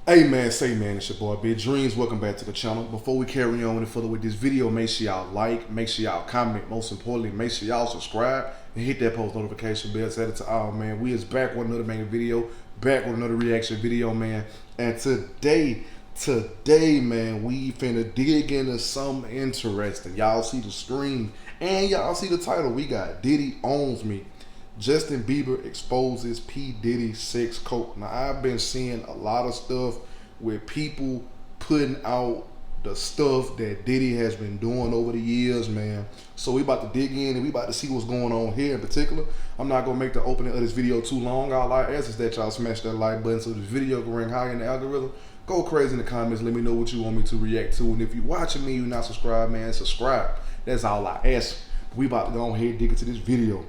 Hey man, say man, it's your boy Big Dreams. Welcome back to the channel. Before we carry on any further with this video, make sure y'all like, make sure y'all comment, most importantly, make sure y'all subscribe and hit that post notification bell. Set it to all, man. We is back with another banger video, back with another reaction video, man. And today, man, we finna dig into something interesting. Y'all see the screen and y'all see the title. We got Diddy Owns Me. Justin Bieber exposes P. Diddy sex cult. Now, I've been seeing a lot of stuff with people putting out the stuff that Diddy has been doing over the years, man. So we about to dig in and we about to see what's going on here in particular. I'm not going to make the opening of this video too long. All I ask is that y'all smash that like button so this video can rank high in the algorithm. Go crazy in the comments. Let me know what you want me to react to. And if you're watching me, you're not subscribed, man, subscribe. That's all I ask. We about to go ahead and dig into this video.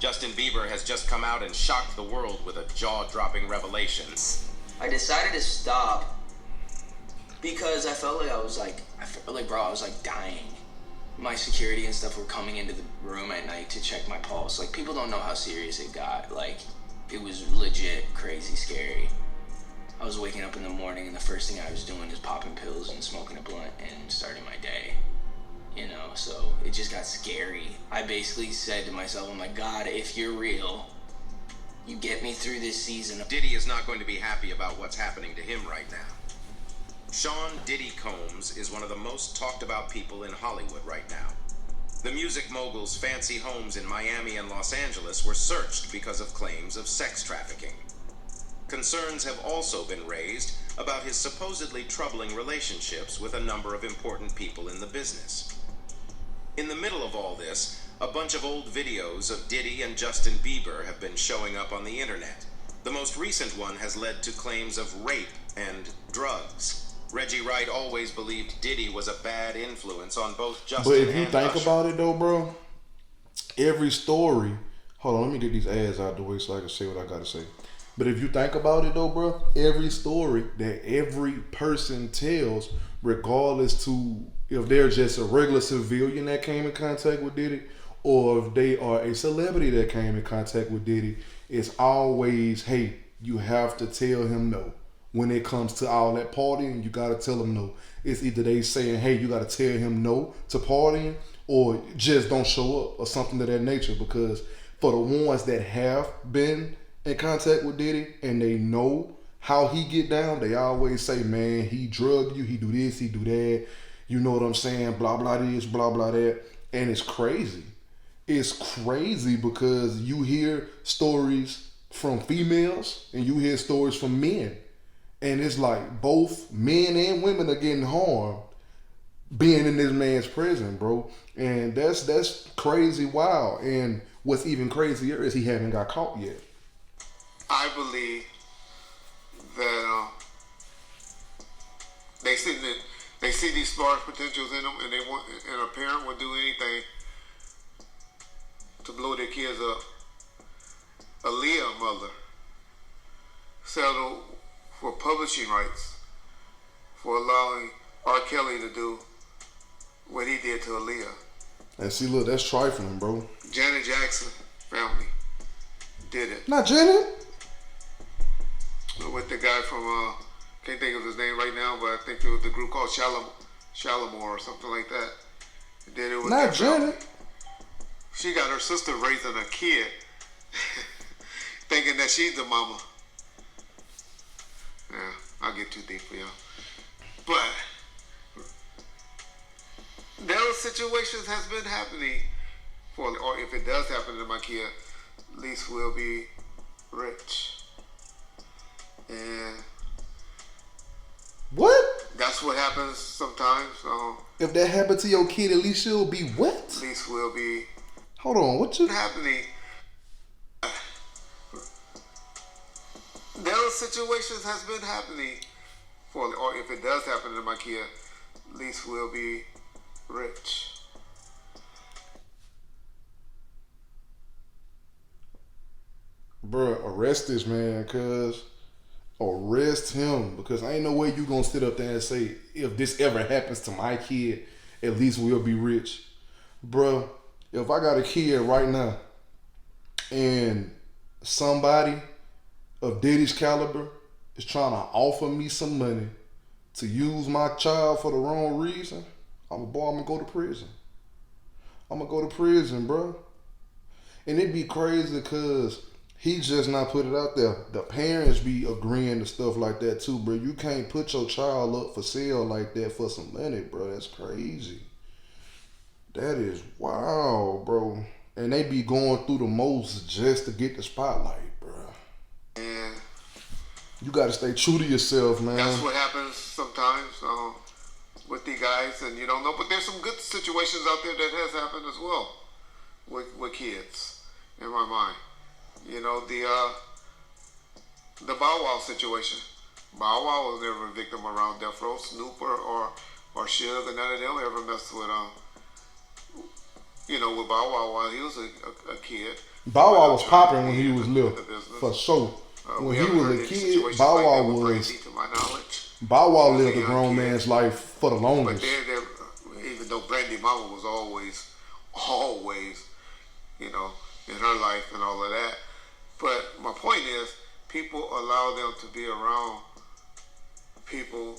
Justin Bieber has just come out and shocked the world with a jaw-dropping revelation. I decided to stop because I felt like I was dying. My security and stuff were coming into the room at night to check my pulse. Like, people don't know how serious it got. Like, it was legit crazy scary. I was waking up in the morning and the first thing I was doing is popping pills and smoking a blunt and starting my day. You know, so it just got scary. I basically said to myself, oh my God, if you're real, you get me through this season. Diddy is not going to be happy about what's happening to him right now. Sean Diddy Combs is one of the most talked about people in Hollywood right now. The music mogul's fancy homes in Miami and Los Angeles were searched because of claims of sex trafficking. Concerns have also been raised about his supposedly troubling relationships with a number of important people in the business. In the middle of all this, a bunch of old videos of Diddy and Justin Bieber have been showing up on the internet. The most recent one has led to claims of rape and drugs. Reggie Wright always believed Diddy was a bad influence on both Justin and Usher. But if you think about it though, bro, every story, hold on, let me get these ads out the way so I can say what I gotta say. But if you think about it though, bro, every story that every person tells, regardless to if they're just a regular civilian that came in contact with Diddy, or if they are a celebrity that came in contact with Diddy, it's always, hey, you have to tell him no. When it comes to all that partying, you gotta tell him no. It's either they saying, hey, you gotta tell him no to partying, or just don't show up, or something of that nature. Because for the ones that have been in contact with Diddy and they know how he get down, they always say, man, he drug you, he do this, he do that. You know what I'm saying? Blah, blah this, blah, blah that. And it's crazy. It's crazy because you hear stories from females and you hear stories from men. And it's like both men and women are getting harmed being in this man's prison, bro. And that's crazy wild. And what's even crazier is he haven't got caught yet. I believe that they see these large potentials in them, and they want, and a parent would do anything to blow their kids up. Aaliyah mother settled for publishing rights for allowing R. Kelly to do what he did to Aaliyah. And see, look, that's trifling, bro. Janet Jackson family did it. Not Janet. With the guy from, can't think of his name right now, but I think it was the group called Shalamore or something like that. Did it with not Janet. She got her sister raising a kid, thinking that she's the mama. Yeah, I'll get too deep for y'all. But those situations has been happening or if it does happen to my kid, at least we'll be rich. And what? That's what happens sometimes. If that happened to your kid, at least you'll be what? At least we'll be. Hold on, what you happening? Those situations has been happening or if it does happen to my kid, at least we'll be rich. Bruh, arrest this man, cuz. Arrest him, because ain't no way you gonna sit up there and say, if this ever happens to my kid, at least we'll be rich. Bruh, if I got a kid right now and somebody of Diddy's caliber is trying to offer me some money to use my child for the wrong reason, I'm gonna go to prison. I'm gonna go to prison, bro. And it be crazy because he just not put it out there. The parents be agreeing to stuff like that too, bro. You can't put your child up for sale like that for some money, bro. That's crazy. That is wild, bro. And they be going through the most just to get the spotlight, bro. And you got to stay true to yourself, man. that's what happens sometimes with the guys, and you don't know. But there's some good situations out there that has happened as well with kids, in my mind. You know, the Bow Wow situation. Bow Wow was never a victim around Death Row. Snoop or Suge, and none of them ever messed with with Bow Wow while he was a kid. Bow Wow was popping when he was little, for sure. When he was a kid, Bow Wow was. To my knowledge, Bow Wow lived a grown man's life for the longest. But even though Brandy Mama was always, in her life and all of that. But my point is, people allow them to be around people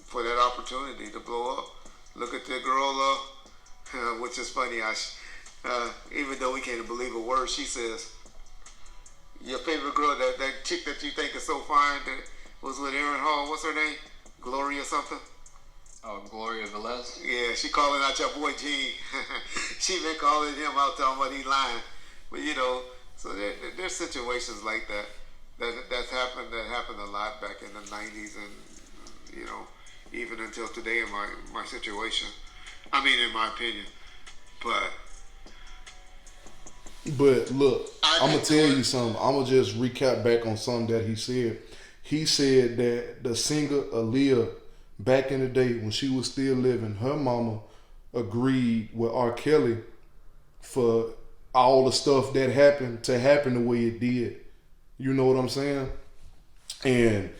for that opportunity to blow up. Look at the girl, which is funny. Even though we can't believe a word she says, your favorite girl, that chick that you think is so fine, that was with Aaron Hall. What's her name? Gloria something? Oh, Gloria Velez? Yeah, she calling out your boy Gene. She been calling him out, talking about he lying. But so there's situations like that happened a lot back in the 90s, and even until today in my situation. I mean, in my opinion. But look, I'm gonna tell you something. I'm gonna just recap back on something that he said. He said that the singer Aaliyah, back in the day when she was still living, her mama agreed with R. Kelly for all the stuff that happened to happen the way it did. You know what I'm saying? And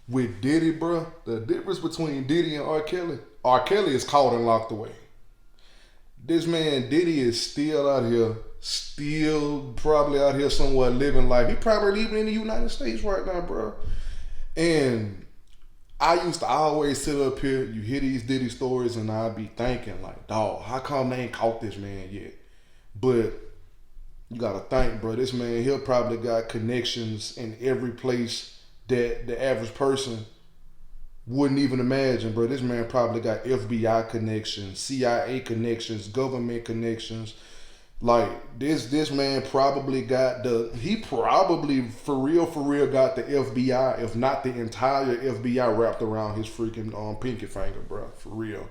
with Diddy, bro, the difference between Diddy and R. Kelly is caught and locked away. This man Diddy is still out here, probably out here somewhere living life. He probably living in the United States right now, bro. And I used to always sit up here, you hear these Diddy stories, and I'd be thinking like, dog, how come they ain't caught this man yet? But you gotta think, bro, this man here probably got connections in every place that the average person wouldn't even imagine, bro. This man probably got FBI connections, CIA connections, government connections. Like this man probably got for real got the FBI, if not the entire FBI wrapped around his freaking pinky finger, bro, for real.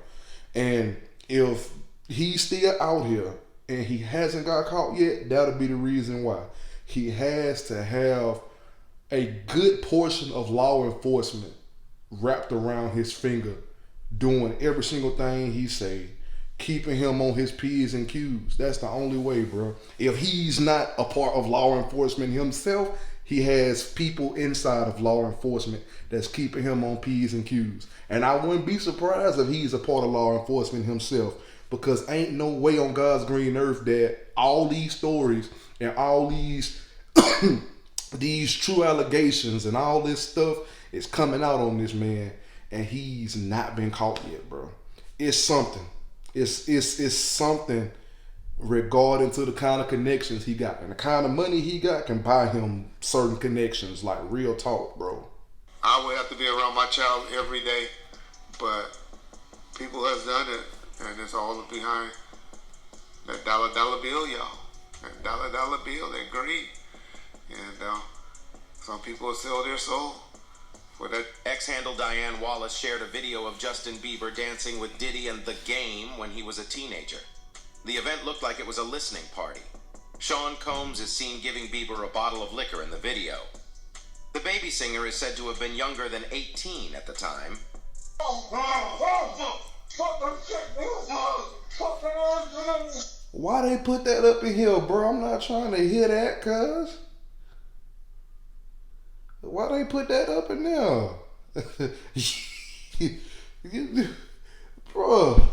And if he's still out here and he hasn't got caught yet, that'll be the reason why. He has to have a good portion of law enforcement wrapped around his finger, doing every single thing he say, keeping him on his P's and Q's. That's the only way, bro. If he's not a part of law enforcement himself, he has people inside of law enforcement that's keeping him on P's and Q's. And I wouldn't be surprised if he's a part of law enforcement himself, because ain't no way on God's green earth that all these stories and all these these true allegations and all this stuff is coming out on this man and he's not been caught yet, bro. It's something. It's something regarding to the kind of connections he got. And the kind of money he got can buy him certain connections, like real talk, bro. I would have to be around my child every day, but people has done it, and it's all behind that dollar bill, y'all. That dollar bill, that greed. And some people sell their soul for that. Ex-handle Diane Wallace shared a video of Justin Bieber dancing with Diddy and The Game when he was a teenager. The event looked like it was a listening party. Sean Combs is seen giving Bieber a bottle of liquor in the video. The baby singer is said to have been younger than 18 at the time. Why they put that up in here, bro? I'm not trying to hear that, cuz. Why they put that up in there? Bro.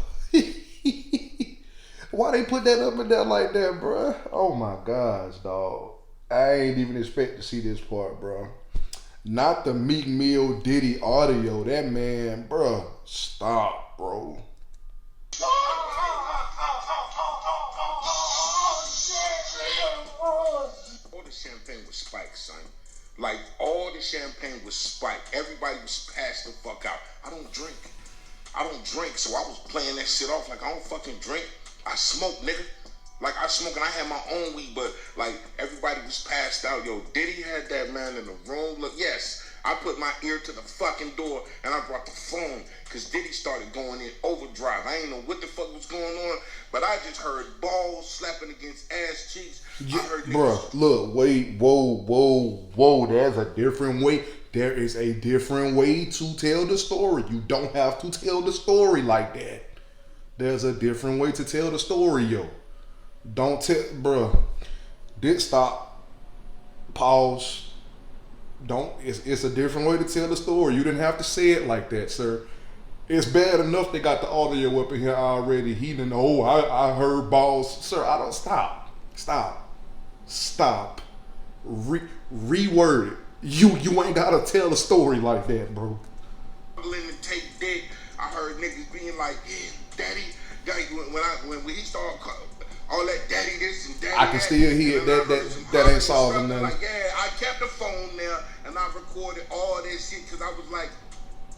Why they put that up in there like that, bro? Oh my gosh, dog. I ain't even expect to see this part, bro. Not the Meek Mill Diddy audio. That man, bruh, stop, bro. All the champagne was spiked, son. Like, all the champagne was spiked. Everybody was passed the fuck out. I don't drink. So I was playing that shit off like I don't fucking drink. I smoke, nigga. Like, I smoke and I had my own weed, but, like, everybody was passed out. Yo, Diddy had that man in the room. Look, yes, I put my ear to the fucking door and I brought the phone because Diddy started going in overdrive. I ain't know what the fuck was going on, but I just heard balls slapping against ass cheeks. I heard Bruh, look, wait, whoa. There's a different way. There is a different way to tell the story. You don't have to tell the story like that. There's a different way to tell the story, yo. Don't tell, bruh. Did stop. Pause. Don't. It's a different way to tell the story. You didn't have to say it like that, sir. It's bad enough they got the audio up in here already. He didn't know. Oh, I heard balls, sir. I don't stop. Reword it. You ain't gotta tell a story like that, bro. To take dick. I heard niggas being like, yeah, daddy. When he started all that daddy this and daddy I can that, still hear that ain't solving nothing. Like, yeah, I kept the phone there and I recorded all that shit because I was like,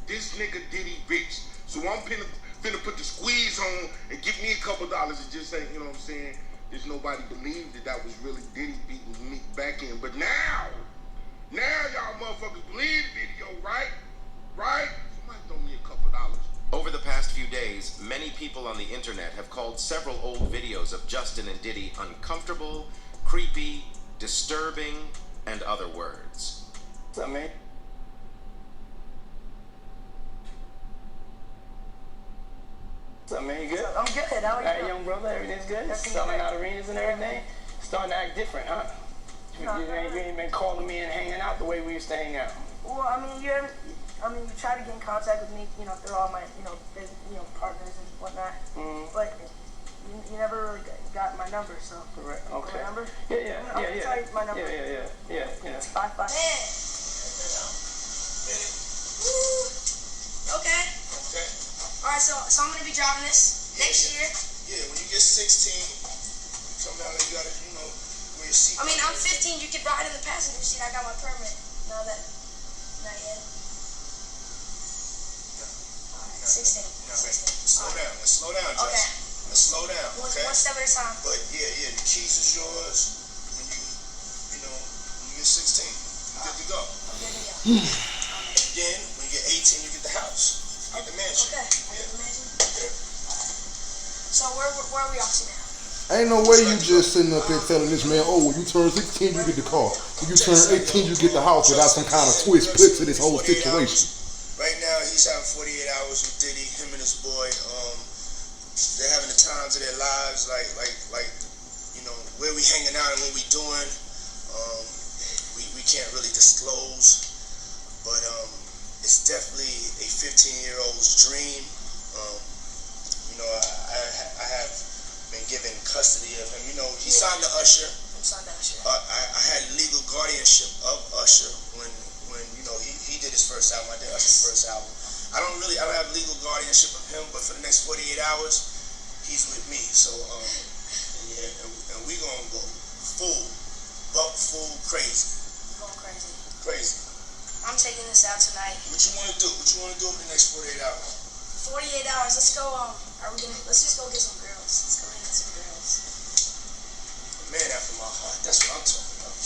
this nigga Diddy rich. So I'm finna put the squeeze on and give me a couple dollars and just say, you know what I'm saying? There's nobody believed that was really Diddy beating me back in. But now y'all motherfuckers believe the video, right? Right? Somebody throw me a couple dollars. Over the past few days, many people on the internet have called several old videos of Justin and Diddy uncomfortable, creepy, disturbing, and other words. What's up, man? What's up, man? You good? I'm good. How are you? All right, young brother, everything's good? Everything's Selling good. out arenas and everything? Starting to act different, huh? You ain't been calling me and hanging out the way we used to hang out. Well, I mean, you try to get in contact with me, through all my, business, partners and whatnot. Mm-hmm. But you never really got my number, so. Correct. Okay. My number? Yeah. I'll tell you my number. Yeah. It's 55. Okay. All right, so I'm gonna be driving this next year. Yeah, when you get 16, you come down and you gotta, wear your seat. I mean, I'm 15. You could ride in the passenger seat. I got my permit. Not yet. All right, 16. Let's slow down, Jess. Okay. Let's slow down, okay? One step at a time. But yeah, the keys is yours when you get 16. You're good to go. I'm good to go. And then, when you get 18, you get the house. You get the mansion. Okay. I get the mansion. Okay. So where are we off to now? Ain't no way you just sitting up here telling this man, oh, when you turn 16, you get the car. When you turn 18, you get the house without some kind of twist put to this whole situation. Right now, he's having 48 hours with Diddy, him and his boy. They're having the times of their lives, like where we hanging out and what we doing. We can't really disclose, but it's definitely a 15-year-old's dream. I have been given custody of him. He signed to Usher. I'm signed to Usher. I had legal guardianship of Usher when he did his first album. I did Usher's first album. I don't have legal guardianship of him, but for the next 48 hours, he's with me. So and we gonna go full crazy. Going crazy. Crazy. I'm taking this out tonight. What you wanna do? What you wanna do over the next 48 hours? 48 hours. Let's go. Let's just go get some girls. Let's go get some girls. A man after my heart. That's what I'm talking about.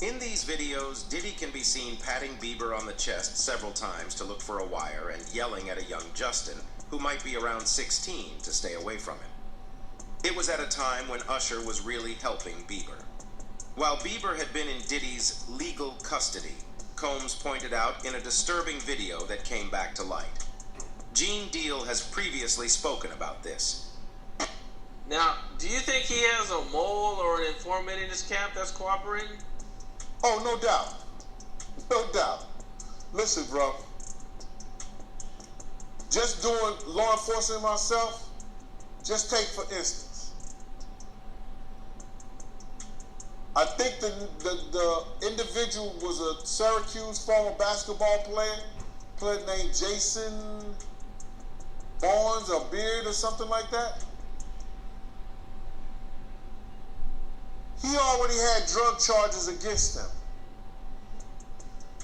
In these videos, Diddy can be seen patting Bieber on the chest several times to look for a wire and yelling at a young Justin, who might be around 16, to stay away from him. It was at a time when Usher was really helping Bieber. While Bieber had been in Diddy's legal custody, Combs pointed out in a disturbing video that came back to light. Gene Deal has previously spoken about this. Now, do you think he has a mole or an informant in his camp that's cooperating? Oh, no doubt. No doubt. Listen, bro. Just doing law enforcement myself, just take for instance. I think the individual was a Syracuse former basketball player named Jason Barnes or Beard or something like that. He already had drug charges against him.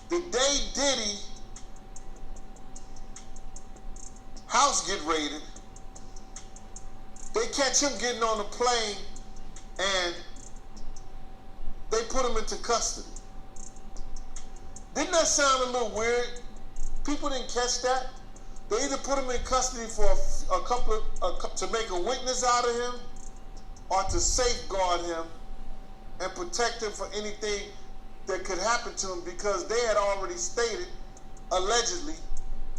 The day Diddy house get raided, they catch him getting on the plane and they put him into custody. Didn't that sound a little weird? People didn't catch that. They either put him in custody for to make a witness out of him or to safeguard him and protect him for anything that could happen to him, because they had already stated, allegedly,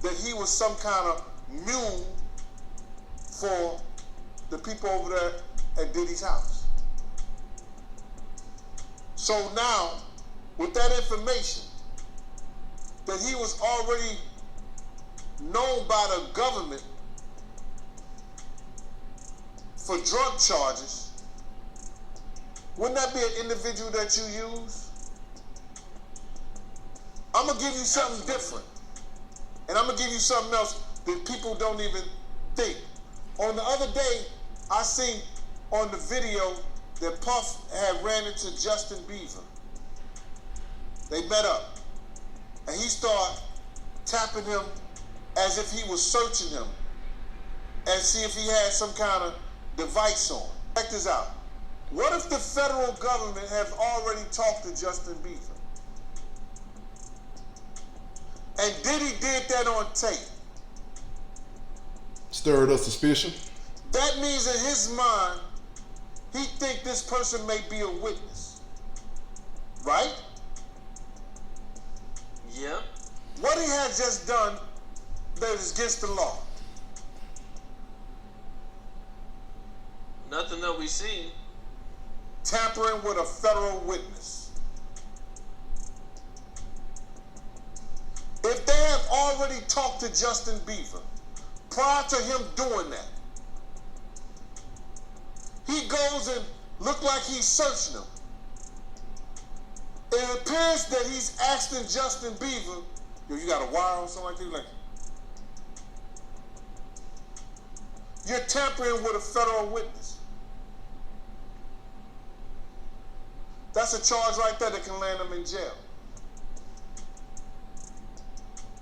that he was some kind of mule for the people over there at Diddy's house. So now, with that information, that he was already known by the government for drug charges, wouldn't that be an individual that you use? I'm going to give you something different. And I'm going to give you something else that people don't even think. On the other day, I seen on the video that Puff had ran into Justin Bieber. They met up. And he started tapping him as if he was searching him and see if he had some kind of device on. Check this out. What if the federal government have already talked to Justin Bieber? And Diddy did that on tape. Stirred up suspicion. That means in his mind, he think this person may be a witness. Right? Yep. What he had just done that is against the law? Nothing that we see. Tampering with a federal witness. If they have already talked to Justin Bieber prior to him doing that, he goes and look like he's searching him. It appears that he's asking Justin Bieber, yo, you got a wire or something like that? Like, you're tampering with a federal witness. That's a charge right there that can land him in jail.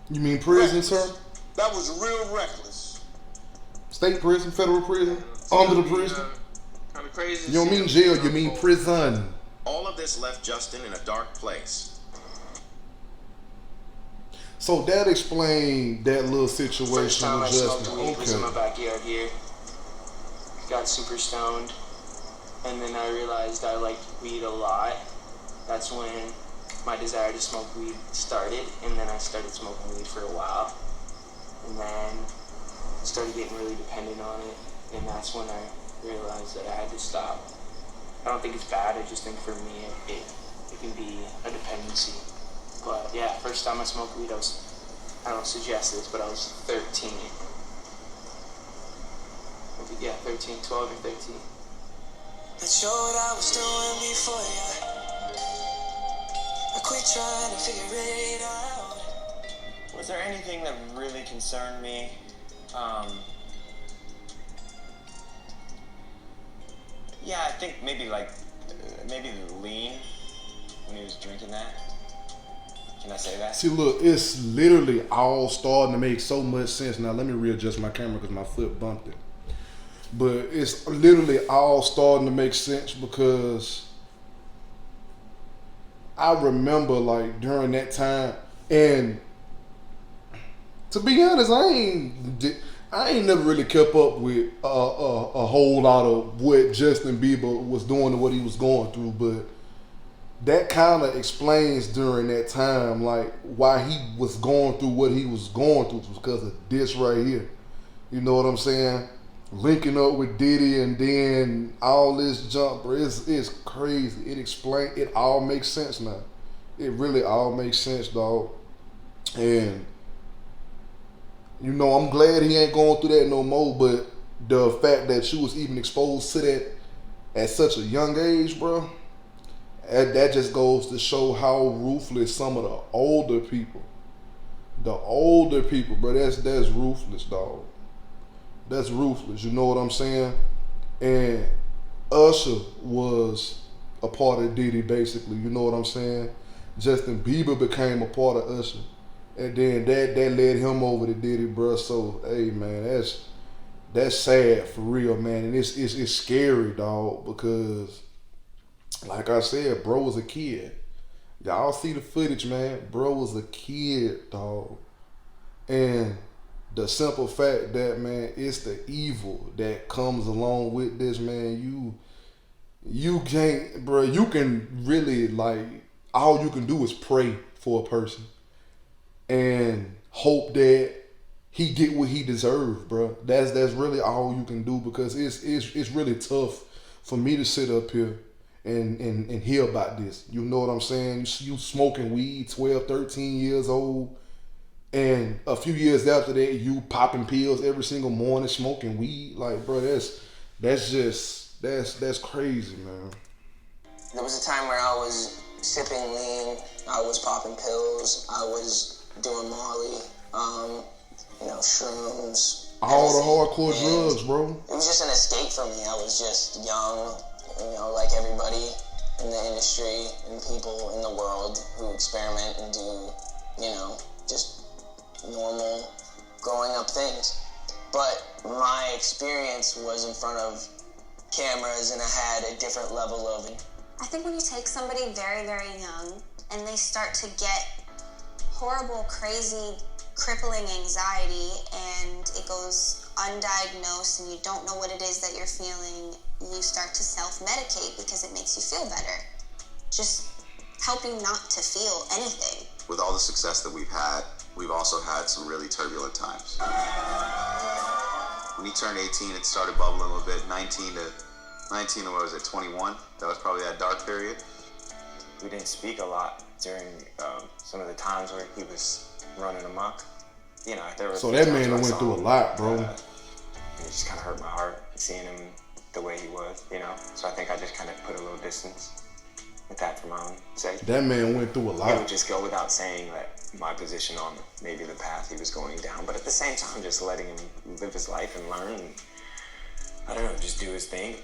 You mean prison, Reckless. sir? That was real reckless. State prison, federal prison, under the prison. Kind of crazy. You don't mean jail, you mean prison. All of this left Justin in a dark place. So that explained that little First situation time I with smoked Justin. weed was in my Okay. backyard here. Got super stoned, and then I realized I liked weed a lot. That's when my desire to smoke weed started, and then I started smoking weed for a while, and then started getting really dependent on it, and that's when I realized that I had to stop. I don't think it's bad, I just think for me it can be a dependency. But yeah, first time I smoked weed, I don't suggest this, but I was 13. Yeah, 13, 12 or 13. Not sure what I was doing before, yeah. I quit trying to figure it out. Was there anything that really concerned me? Yeah, I think maybe the lean when he was drinking that. Can I say that? See, look, it's literally all starting to make so much sense. Now, let me readjust my camera because my foot bumped it. But it's literally all starting to make sense because I remember, like, during that time, and to be honest, I ain't never really kept up with a whole lot of what Justin Bieber was doing and what he was going through, but that kind of explains during that time, like, why he was going through what he was going through, because of this right here. You know what I'm saying? Linking up with Diddy and then all this jump, bro, it's crazy. It all makes sense now. It really all makes sense, dog. And you know, I'm glad he ain't going through that no more, but the fact that you was even exposed to that at such a young age, bro, that just goes to show how ruthless some of the older people, bro, that's ruthless, dog. That's ruthless. You know what I'm saying? And Usher was a part of Diddy, basically. You know what I'm saying? Justin Bieber became a part of Usher, and then that led him over to Diddy, bro. So hey, man, that's sad for real, man, and it's scary, dog, because like I said, bro was a kid. Y'all see the footage, man. Bro was a kid, dog, and the simple fact that, man, it's the evil that comes along with this, man. You can't, bro. You can really, like, all you can do is pray for a person and hope that he get what he deserves, bro. That's really all you can do, because it's really tough for me to sit up here and hear about this. You know what I'm saying? You smoking weed, 12, 13 years old, and a few years after that, you popping pills every single morning, smoking weed. Like, bro, that's crazy, man. There was a time where I was sipping lean, I was popping pills, I was doing Molly, shrooms. All the hardcore drugs, bro. It was just an escape for me. I was just young, like everybody in the industry and people in the world who experiment and do, just normal growing up things. But my experience was in front of cameras, and I had a different level of it. I think when you take somebody very, very young and they start to get horrible, crazy, crippling anxiety and it goes undiagnosed and you don't know what it is that you're feeling, you start to self-medicate because it makes you feel better. Just help you not to feel anything. With all the success that we've had, we've also had some really turbulent times. When he turned 18, it started bubbling a little bit. 19 to what was it, 21? That was probably that dark period. We didn't speak a lot during some of the times where he was running amok. There was. So that man went through a lot, bro. It just kind of hurt my heart seeing him the way he was, So I think I just kind of put a little distance with that for my own sake. That man went through a lot. It would just go without saying that my position on maybe the path he was going down, but at the same time, just letting him live his life and learn, and I don't know, just do his thing.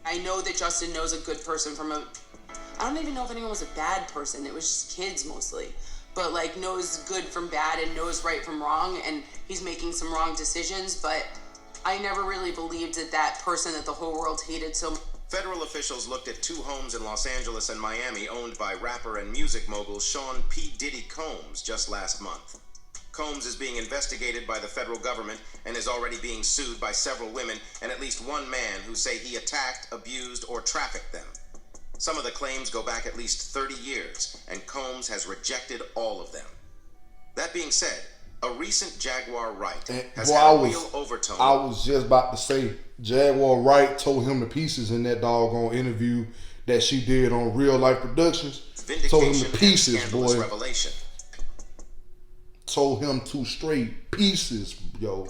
I know that Justin knows a good person from I don't even know if anyone was a bad person. It was just kids mostly. But knows good from bad and knows right from wrong, and he's making some wrong decisions, but I never really believed that person that the whole world hated so much. Federal officials looked at 2 homes in Los Angeles and Miami owned by rapper and music mogul Sean P. Diddy Combs just last month. Combs is being investigated by the federal government and is already being sued by several women and at least one man who say he attacked, abused, or trafficked them. Some of the claims go back at least 30 years, and Combs has rejected all of them. That being said, a recent Jaguar Wright has had a real overtone. I was just about to say, Jaguar Wright told him to pieces in that doggone interview that she did on Real Life Productions. Told him to pieces, boy. Revelation. Told him to straight pieces, yo.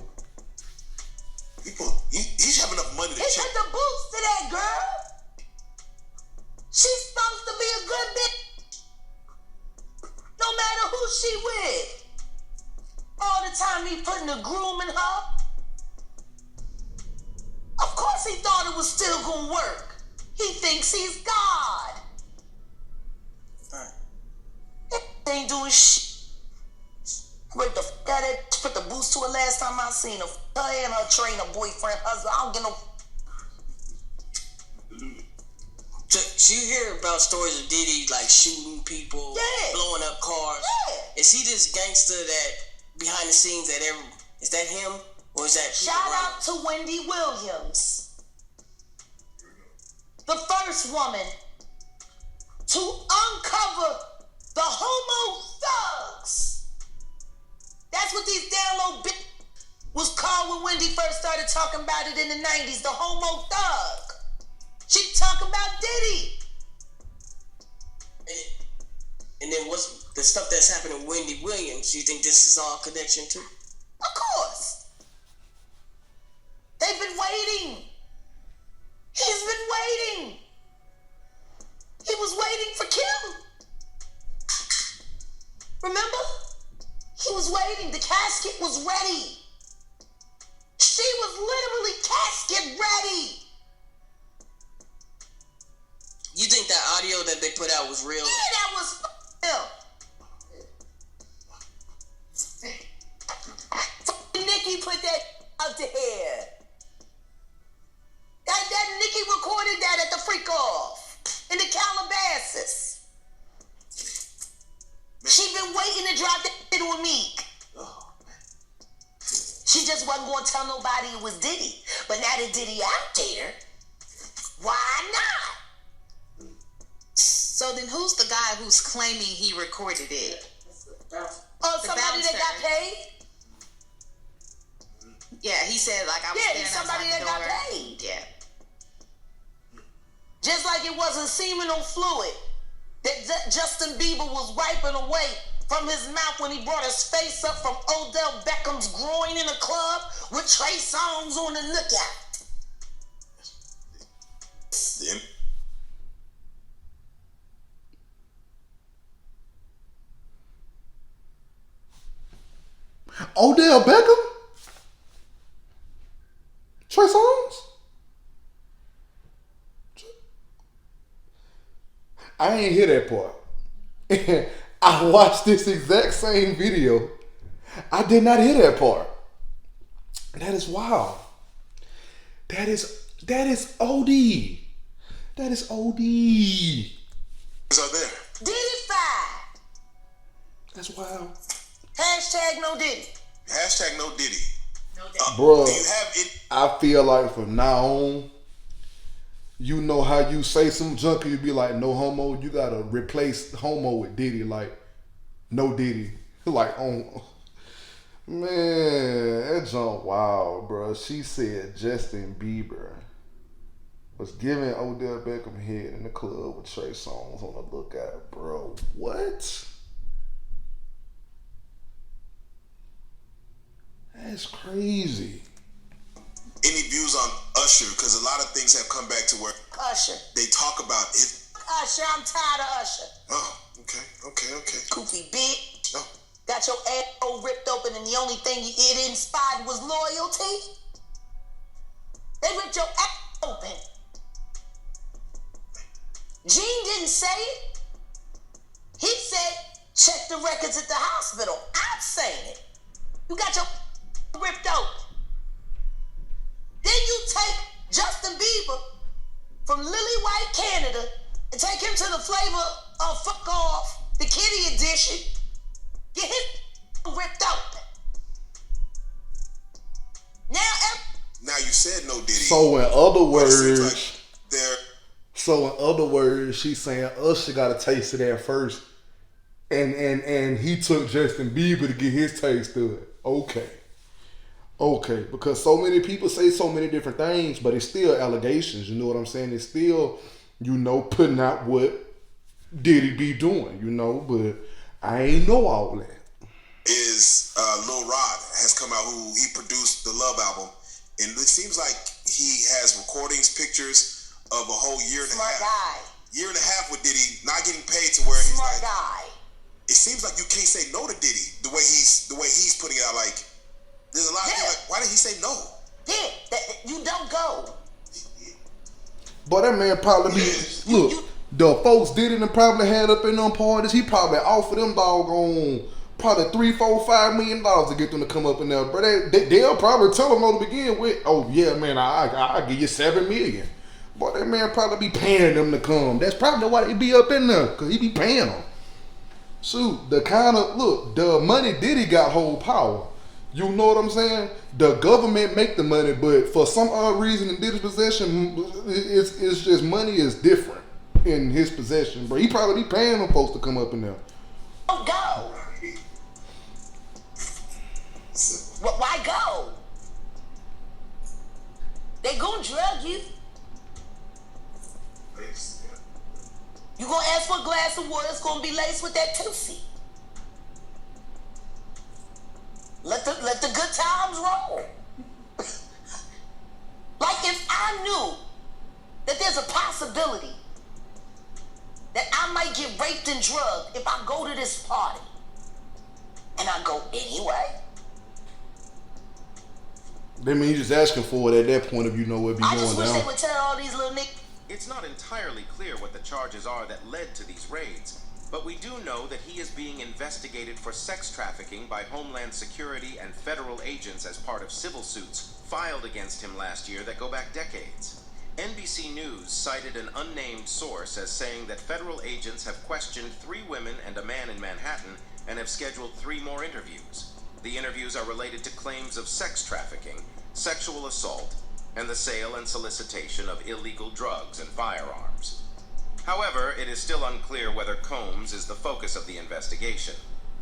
He's have enough money to He check. put the boots to that girl. She's supposed to be a good bitch. No matter who she with. All the time he putting a groom in her. Of course he thought it was still gonna work. He thinks he's God. He ain't doing shit. Break the f*** out of that. Put the boots to her last time I seen her. Her and her trainer, boyfriend, husband. I don't get no. So you hear about stories of Diddy shooting people, blowing up cars. Yeah. Is he this gangster that behind the scenes is that him or is that Shout out to Wendy Williams, the first woman to uncover the homo thugs. That's what these down low bitch was called when Wendy first started talking about it in the 90s, the homo thug. She talking about Diddy. And then what's the stuff that's happening to Wendy Williams? Do you think this is all connection too? Of course. They've been waiting. He's been waiting. He was waiting for Remember? He was waiting. The casket was ready. She was literally casket ready. You think that audio that they put out was real? Yeah, that was real. Nikki put that out there. That Nikki recorded that at the freak off in the Calabasas. She been waiting to drop that shit on Meek. She just wasn't going to tell nobody it was Diddy. But now that Diddy out there, why not? So then who's the guy who's claiming he recorded it? Oh, somebody that got paid? Yeah, he said like I was yeah, somebody that got paid. Yeah. Just like it wasn't seminal fluid that Justin Bieber was wiping away from his mouth when he brought his face up from Odell Beckham's groin in a club with Trey Songz on the lookout. Yeah. Odell Beckham? Trey Songz? I ain't hear that part. I watched this exact same video. I did not hear that part. That is wild. That is OD. That is OD. Is out there? Diddy-fied. That's wild. Hashtag no Diddy. Hashtag no Diddy. Bro, do you have it? I feel like from now on, you know how you say some junk and you be like, no homo, you gotta replace homo with Diddy, like, no Diddy. Like, on, man, that junk wild, bro. She said Justin Bieber was giving Odell Beckham head in the club with Trey Songz on the lookout, bro. What? That's crazy. Any views on Usher? Because a lot of things have come back to where Usher. they talk about it. Usher, I'm tired of Usher. Oh, okay. Goofy bitch. Oh. Got your asshole ripped open and the only thing it inspired was loyalty? They ripped your ass open. Gene didn't say it. He said, check the records at the hospital. I'm saying it. You got your ripped open. Then you take Justin Bieber from Lily White, Canada, and take him to the flavor of Fuck Off, the kiddie edition. Get his ripped open. Now you said no Diddy. So in other words, like she's saying Usher got a taste of that first, and he took Justin Bieber to get his taste of it. Okay, because so many people say so many different things, but it's still allegations. You know what I'm saying? It's still, putting out what Diddy be doing. But I ain't know all that. Is Lil Rod has come out, who he produced the Love album, and it seems like he has recordings, pictures of a whole year and a half. Year and a half with Diddy, not getting paid to where he's Smart guy. It seems like you can't say no to Diddy the way he's putting it out. Like, there's a lot of people like, why did he say no? Yeah, you don't go. But that man probably look, the folks Diddy and probably had up in them parties, he probably offered them doggone probably $3, $4, $5 million to get them to come up in there. But they'll probably tell them no to begin with. Oh yeah, man, I'll give you $7 million. But that man probably be paying them to come. That's probably why they be up in there, because he be paying them. Shoot, the money Diddy got whole power. You know what I'm saying? The government make the money, but for some odd reason in Diddy's possession, it's just money is different in his possession. But he probably be paying them folks to come up in there. Don't go. Why go? They gonna drug you. You gonna ask for a glass of water, it's gonna be laced with that Tootsie. Let the good times roll. Like if I knew that there's a possibility that I might get raped and drugged if I go to this party, and I go anyway. They mean you just asking for it at that point if you know what be I going just wish down. they would tell all these little niggas. It's not entirely clear what the charges are that led to these raids, but we do know that he is being investigated for sex trafficking by Homeland Security and federal agents as part of civil suits filed against him last year that go back decades. NBC News cited an unnamed source as saying that federal agents have questioned 3 women and a man in Manhattan and have scheduled 3 more interviews. The interviews are related to claims of sex trafficking, sexual assault, and the sale and solicitation of illegal drugs and firearms. However, it is still unclear whether Combs is the focus of the investigation,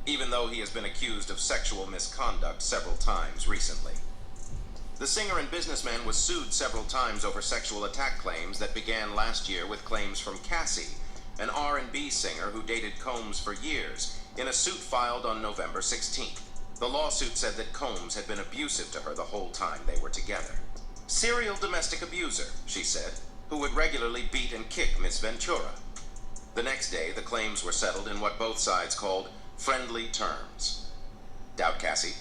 even though he has been accused of sexual misconduct several times recently. The singer and businessman was sued several times over sexual attack claims that began last year with claims from Cassie, an R&B singer who dated Combs for years, in a suit filed on November 16th. The lawsuit said that Combs had been abusive to her the whole time they were together. Serial domestic abuser, she said, who would regularly beat and kick Miss Ventura. The next day, the claims were settled in what both sides called friendly terms. Doubt Cassie.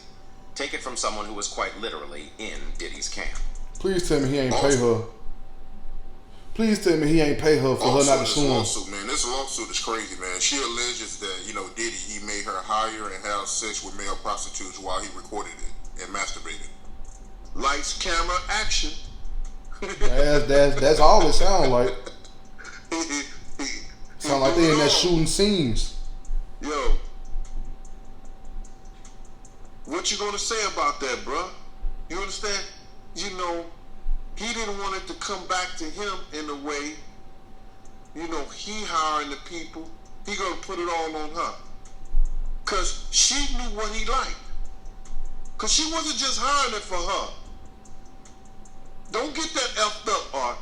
Take it from someone who was quite literally in Diddy's camp. Please tell me he ain't pay her. Please tell me he ain't pay her for her not to sue him. This lawsuit is crazy, man. She alleges that, Diddy, he made her hire and have sex with male prostitutes while he recorded it and masturbated. Lights, camera, action. That's all it sounds like. Sound like they in that shooting scenes. Yo, what you gonna say about that, bruh? You understand? He didn't want it to come back to him in a way. He hiring the people. He gonna put it all on her. Cause she knew what he liked. Cause she wasn't just hiring it for her. Don't get that effed up, Art.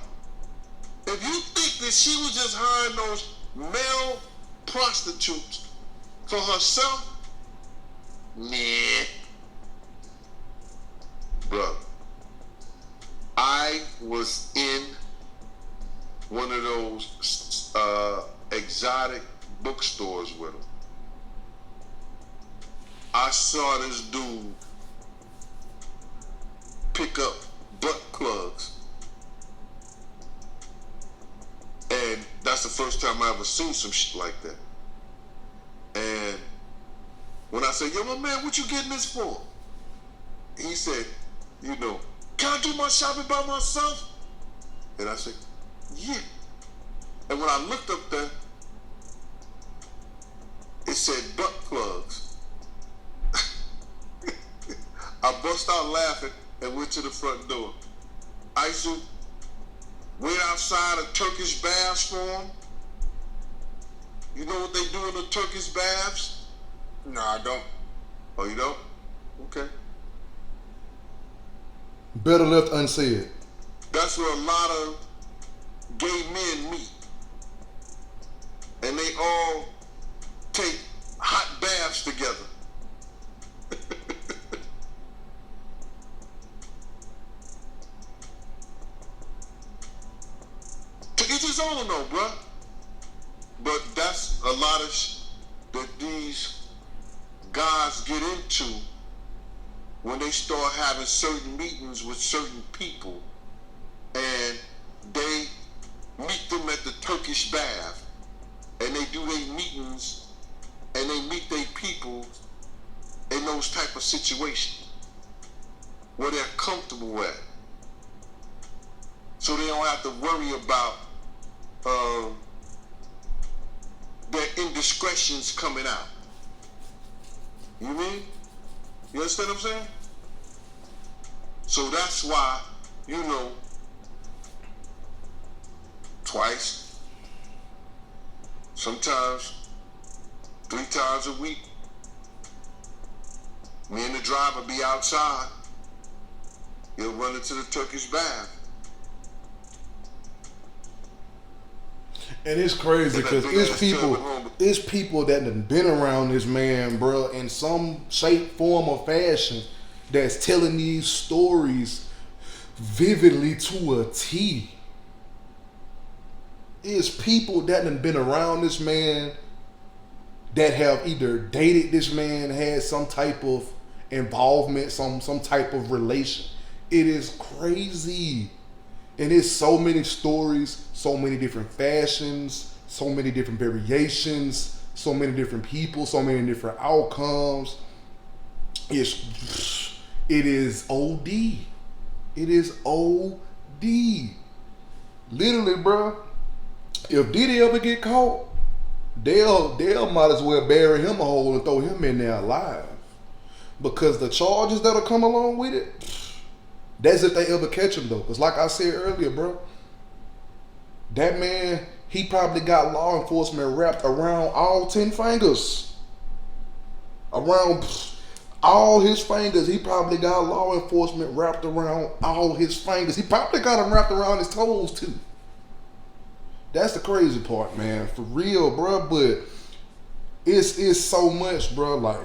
If you think that she was just hiring those male prostitutes for herself, nah. Bruh, I was in one of those exotic bookstores with him. I saw this dude pick up butt plugs. And that's the first time I ever seen some shit like that. And when I said, yo, my man, what you getting this for? He said, can I do my shopping by myself? And I said, yeah. And when I looked up there, it said butt plugs. I bust out laughing and went to the front door. I used to wait outside of Turkish baths for him. You know what they do in the Turkish baths? No, I don't. Oh, you don't? Okay. Better left unsaid. That's where a lot of gay men meet. And they all take hot baths together. To each his own though, bruh. But that's a lot of that these guys get into when they start having certain meetings with certain people and they meet them at the Turkish bath and they do their meetings and they meet their people in those type of situations where they're comfortable at. So they don't have to worry about their indiscretions coming out. You mean? You understand what I'm saying? So that's why, twice, sometimes 3 times a week, me and the driver be outside. He'll run into the Turkish bath. And it's crazy because it's people that have been around this man, bro, in some shape, form, or fashion that's telling these stories vividly to a T. It's people that have been around this man that have either dated this man, had some type of involvement, some type of relation. It is crazy. And it's so many stories, so many different fashions, so many different variations, so many different people, so many different outcomes. It is OD. It is OD. Literally, bro. If Diddy ever get caught, they'll might as well bury him a hole and throw him in there alive. Because the charges that'll come along with it, that's if they ever catch him though. Because like I said earlier, bro, that man, he probably got law enforcement wrapped around all 10 fingers. Around all his fingers, he probably got law enforcement wrapped around all his fingers. He probably got them wrapped around his toes too. That's the crazy part, man. For real, bro. But it's so much, bro. Like,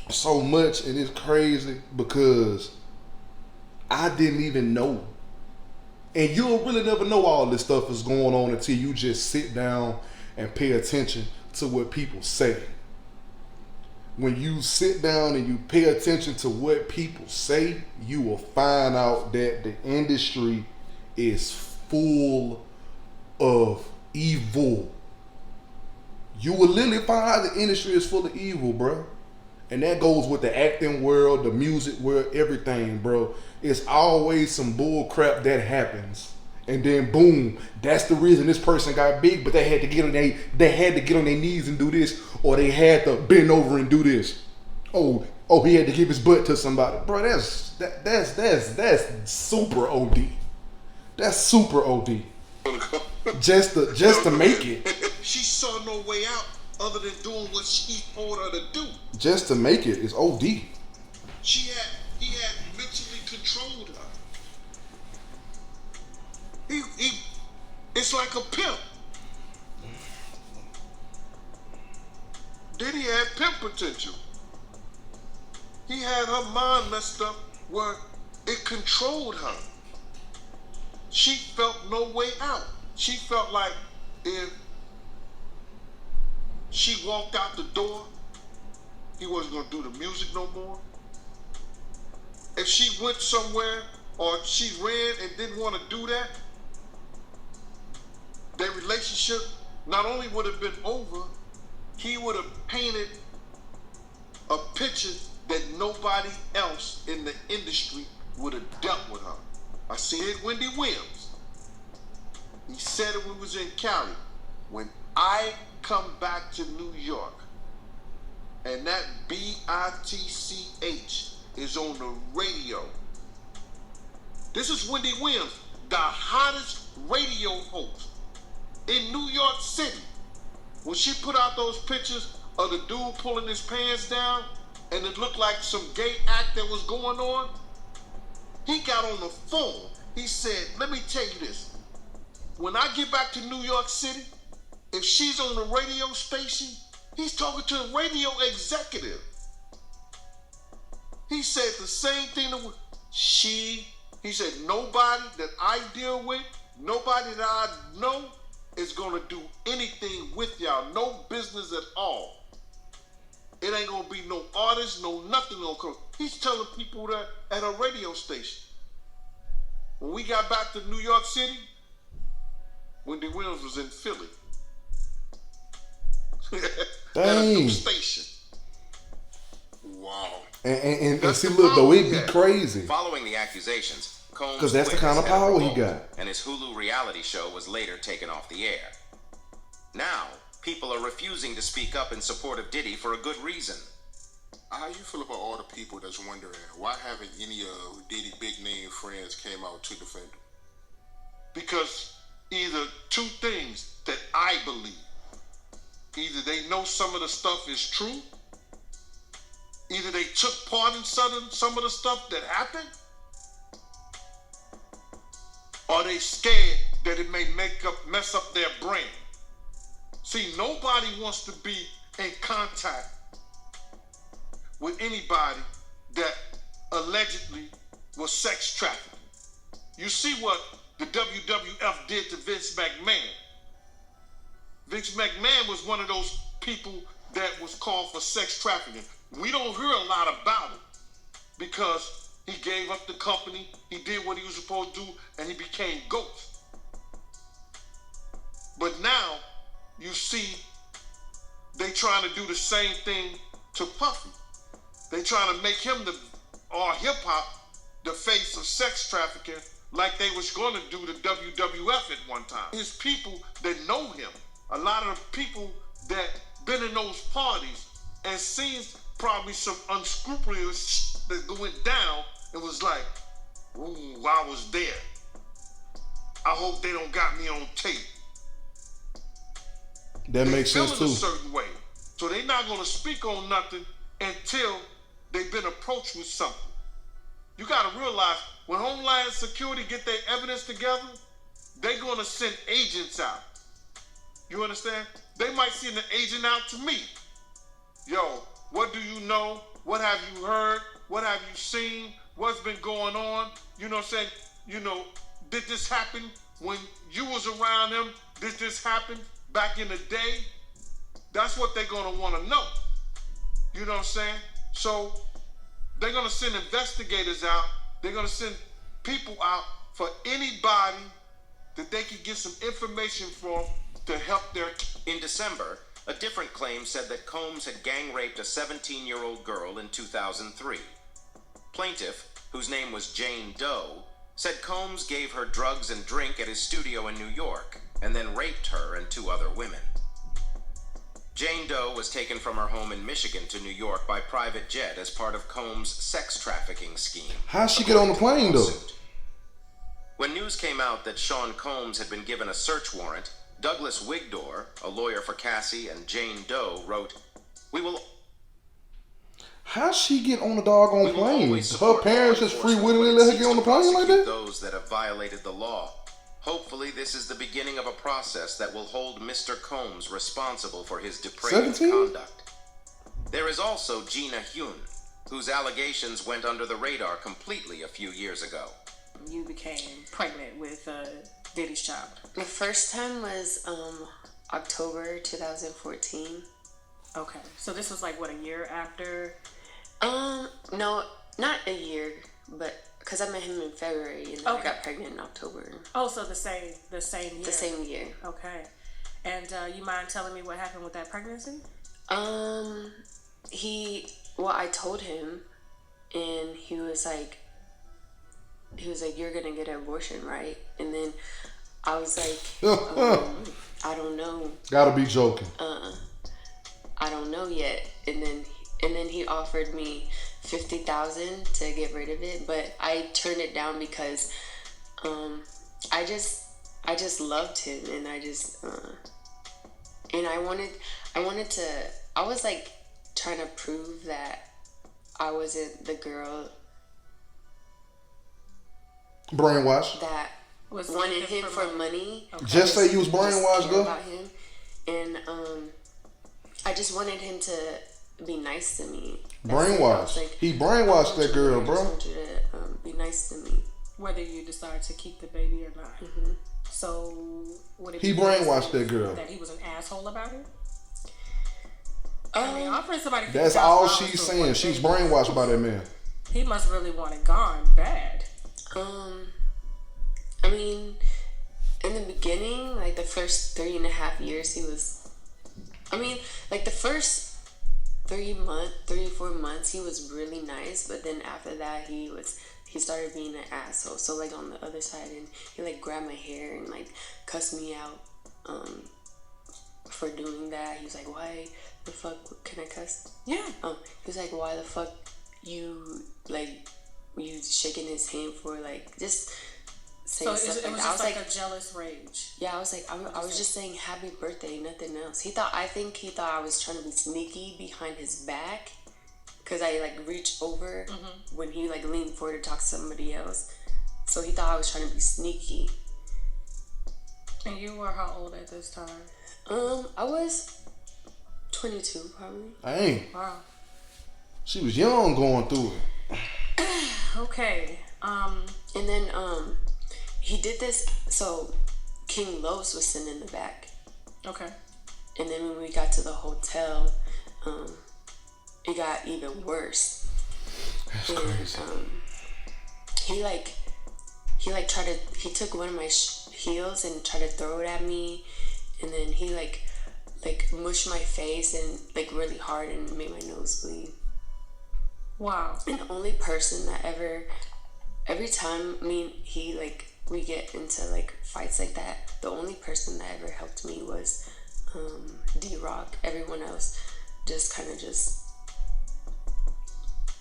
so much, and it's crazy because I didn't even know. And you'll really never know all this stuff is going on until you just sit down and pay attention to what people say. When you sit down and you pay attention to what people say, you will find out that the industry is full of evil. You will literally find the industry is full of evil, bro. And that goes with the acting world, the music world, everything, bro. It's always some bull crap that happens. And then boom, that's the reason this person got big, but they had to get on their knees and do this, or they had to bend over and do this. Oh, he had to give his butt to somebody. Bro, that's super OD. That's super OD. Just to make it. She saw no way out other than doing what he told her to do. Just to make it is OD. He had mentally controlled her. It's like a pimp. Diddy had pimp potential. He had her mind messed up where it controlled her. She felt no way out. She felt like if she walked out the door, he wasn't going to do the music no more. If she went somewhere or she ran and didn't want to do that, their relationship not only would have been over, he would have painted a picture that nobody else in the industry would have dealt with her. I seen it Wendy Williams. He said it when we was in Cali. When I come back to New York and that BITCH is on the radio. This is Wendy Williams, the hottest radio host in New York City. When she put out those pictures of the dude pulling his pants down and it looked like some gay act that was going on, he got on the phone. He said, let me tell you this. When I get back to New York City, if she's on the radio station, he's talking to a radio executive. He said the same thing to he said, nobody that I deal with, nobody that I know is going to do anything with y'all. No business at all. It ain't going to be no artist, no nothing going to come. He's telling people that at a radio station. When we got back to New York City, Wendy Williams was in Philly. At a new station. Wow. And see, look, though, it'd be crazy. Following the accusations, Combs because that's the kind of power he got. And his Hulu reality show was later taken off the air. Now, people are refusing to speak up in support of Diddy for a good reason. How you feel about all the people that's wondering why haven't any of Diddy big name friends came out to defend him? Because either two things that I believe. Either they know some of the stuff is true, either they took part in some of the stuff that happened, or they scared that it may mess up their brain. See, nobody wants to be in contact with anybody that allegedly was sex trafficking. You see what the WWF did to Vince McMahon. Vince McMahon was one of those people that was called for sex trafficking. We don't hear a lot about it because he gave up the company, he did what he was supposed to do, and he became Ghost. But now, you see, they trying to do the same thing to Puffy. They trying to make him or hip-hop the face of sex trafficking like they was going to do the WWF at one time. His people that know him, a lot of the people that been in those parties and seen probably some unscrupulous shit that went down and was like, ooh, I was there. I hope they don't got me on tape. That makes sense too. They feel in a certain way. So they're not going to speak on nothing until they've been approached with something. You got to realize, when Homeland Security get their evidence together, they're going to send agents out. You understand? They might send an agent out to me. Yo, what do you know? What have you heard? What have you seen? What's been going on? You know what I'm saying? You know, did this happen when you was around them? Did this happen back in the day? That's what they're going to want to know. You know what I'm saying? So they're going to send investigators out. They're going to send people out for anybody that they can get some information from to help their... In December, a different claim said that Combs had gang raped a 17-year-old girl in 2003. Plaintiff, whose name was Jane Doe, said Combs gave her drugs and drink at his studio in New York and then raped her and 2 other women. Jane Doe was taken from her home in Michigan to New York by private jet as part of Combs' sex trafficking scheme. How'd she get on the plane, though? When news came out that Sean Combs had been given a search warrant, Douglas Wigdor, a lawyer for Cassie and Jane Doe, wrote, "We will..." How'd she get on the doggone plane? Her parents just free willingly let her get on the plane like that? Those that have violated the law. Hopefully, this is the beginning of a process that will hold Mr. Combs responsible for his depraved 17? conduct. There is also Gina Hune, whose allegations went under the radar completely a few years ago. You became pregnant with Diddy's child. The first time was October 2014. Okay, so this was like what, a year after? No, not a year, but because I met him in February and I got pregnant in October. Oh, so the same year. The same year. Okay, and you mind telling me what happened with that pregnancy? I told him, and he was like, "You're gonna get an abortion, right?" And then I was like, "I don't know." Gotta be joking. I don't know yet. And then he offered me $50,000 to get rid of it, but I turned it down because I just loved him, and I was like trying to prove that I wasn't the girl brainwashed that wanted him for money. Okay. Just say you was brainwashed, girl. About him, and I just wanted him to be nice to me. Brainwashed. Like, he brainwashed that girl, bro. I want you to be nice to me, whether you decide to keep the baby or not. Mm-hmm. So, would it he brainwashed that girl? That he was an asshole about it. I mean, offering somebody. That's all she's saying. She's brainwashed by that man. He must really want it gone bad. I mean, in the beginning, like the first 3.5 years, he was. I mean, like the first 3 or 4 months, he was really nice, but then after that, he started being an asshole. So like on the other side, and he like grabbed my hair and like cussed me out for doing that. He was like, "Why the fuck can I cuss?" Yeah. He was like, "Why the fuck you shaking his hand for like just." So it was just like a jealous rage. Yeah, I was like, I was just saying happy birthday, nothing else. I think he thought I was trying to be sneaky behind his back, because I like reached over when he like leaned forward to talk to somebody else. So he thought I was trying to be sneaky. And you were how old at this time? I was 22 probably. Dang. Wow. She was young going through it. Okay. And then he did this, so King Los was sitting in the back. Okay. And then when we got to the hotel, got even worse. That's and, crazy. He took one of my heels and tried to throw it at me, and then he like mushed my face and like really hard and made my nose bleed. Wow. And the only person that every time we get into like fights like that, the only person that ever helped me was D-Rock. Everyone else just kind of just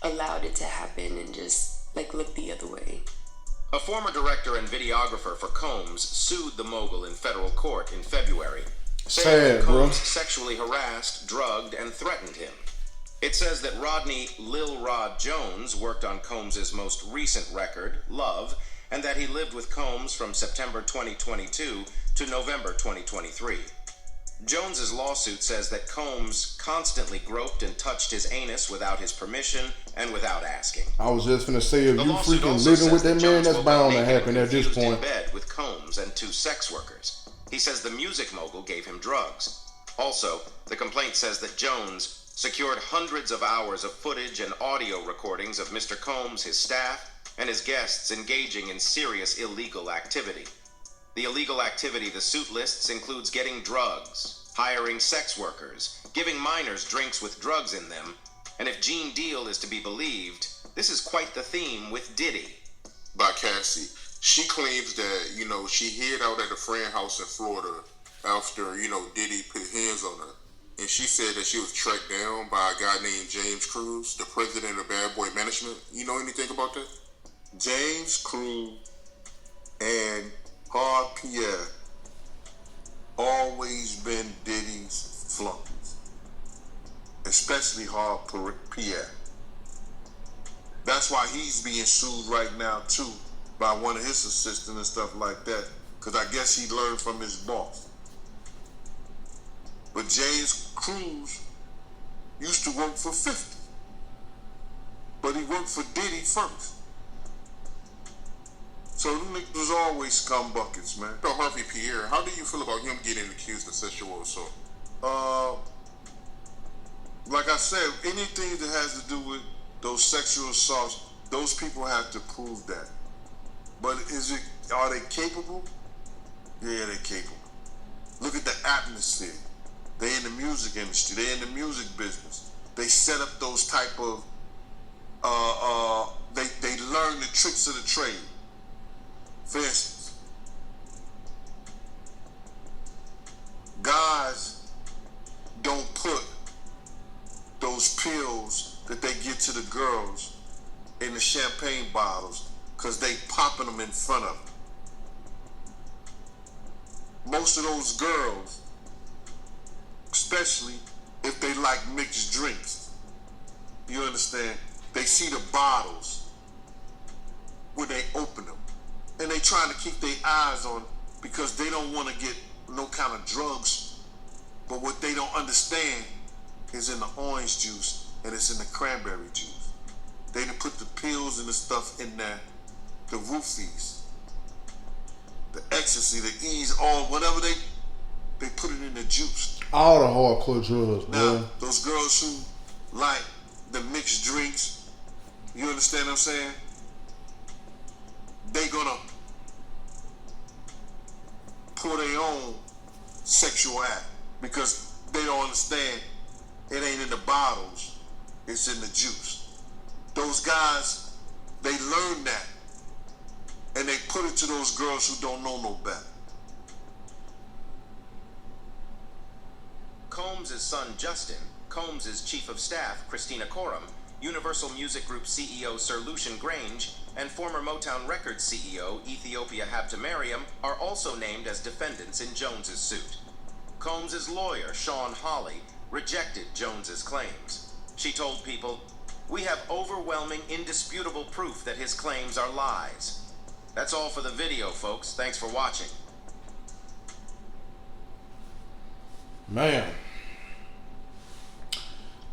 allowed it to happen and just like looked the other way. A former director and videographer for Combs sued the mogul in federal court in February, saying that Combs sexually harassed, drugged, and threatened him. It says that Rodney Lil Rod Jones worked on Combs' most recent record, Love, and that he lived with Combs from September 2022 to November 2023. Jones's lawsuit says that Combs constantly groped and touched his anus without his permission and without asking. I was just finna say, if you freaking living with that man, that's bound to happen at this point. In bed with Combs and 2 sex workers. He says the music mogul gave him drugs. Also, the complaint says that Jones secured hundreds of hours of footage and audio recordings of Mr. Combs, his staff, and his guests engaging in serious illegal activity. The illegal activity the suit lists includes getting drugs, hiring sex workers, giving minors drinks with drugs in them, and if Gene Deal is to be believed, this is quite the theme with Diddy. By Cassie. She claims that, she hid out at a friend house in Florida after, Diddy put hands on her. And she said that she was tracked down by a guy named James Cruz, the president of Bad Boy Management. You know anything about that? James Cruz and Hard Pierre always been Diddy's flunkies, especially Hard Pierre. That's why he's being sued right now too by one of his assistants and stuff like that, because I guess he learned from his boss. But James Cruz used to work for 50, but he worked for Diddy first. So them niggas was always scum buckets, man. So Harvey Pierre, how do you feel about him getting accused of sexual assault? Like I said, anything that has to do with those sexual assaults, those people have to prove that. But are they capable? Yeah, they're capable. Look at the atmosphere. They in the music industry. They in the music business. They set up those type of, they learn the tricks of the trade. For instance, guys don't put those pills that they get to the girls in the champagne bottles because they popping them in front of them. Most of those girls, especially if they like mixed drinks, you understand, they see the bottles when they open them. And they trying to keep their eyes on because they don't want to get no kind of drugs. But what they don't understand is in the orange juice and it's in the cranberry juice. They done put the pills and the stuff in there, the roofies, the ecstasy, the ease, all whatever they put it in the juice. All the hardcore drugs, now, man. Those girls who like the mixed drinks, you understand what I'm saying? They gonna pour their own sexual act because they don't understand it ain't in the bottles, it's in the juice. Those guys, they learn that and they put it to those girls who don't know no better. Combs' son Justin, Combs' chief of staff Christina Coram, Universal Music Group CEO Sir Lucian Grange, and former Motown Records CEO Ethiopia Habtemariam are also named as defendants in Jones's suit. Combs' lawyer, Sean Hawley, rejected Jones's claims. She told People, "We have overwhelming, indisputable proof that his claims are lies." That's all for the video, folks. Thanks for watching. Man.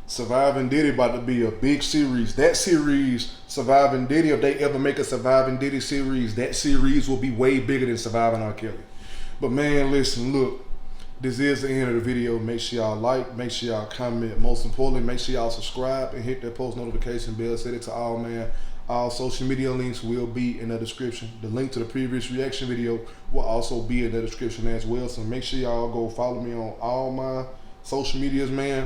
Surviving Diddy about to be a big series. That series, Surviving Diddy, if they ever make a Surviving Diddy series, that series will be way bigger than Surviving R. Kelly. But man, listen, look. This is the end of the video. Make sure y'all like, make sure y'all comment. Most importantly, make sure y'all subscribe and hit that post notification bell. Set it to all, man. All social media links will be in the description. The link to the previous reaction video will also be in the description as well. So make sure y'all go follow me on all my social medias, man.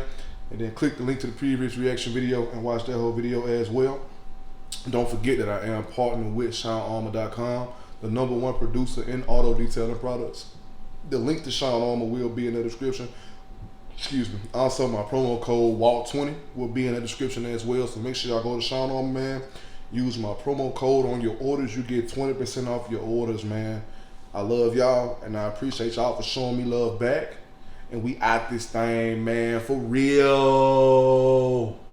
And then click the link to the previous reaction video and watch that whole video as well. Don't forget that I am partnered with SeanArmour.com, the #1 producer in auto detailing products. The link to Sean Armour will be in the description. Excuse me. Also, my promo code WALT20 will be in the description as well. So make sure y'all go to Sean Armour, man. Use my promo code on your orders. You get 20% off your orders, man. I love y'all, and I appreciate y'all for showing me love back. And we out this thing, man, for real.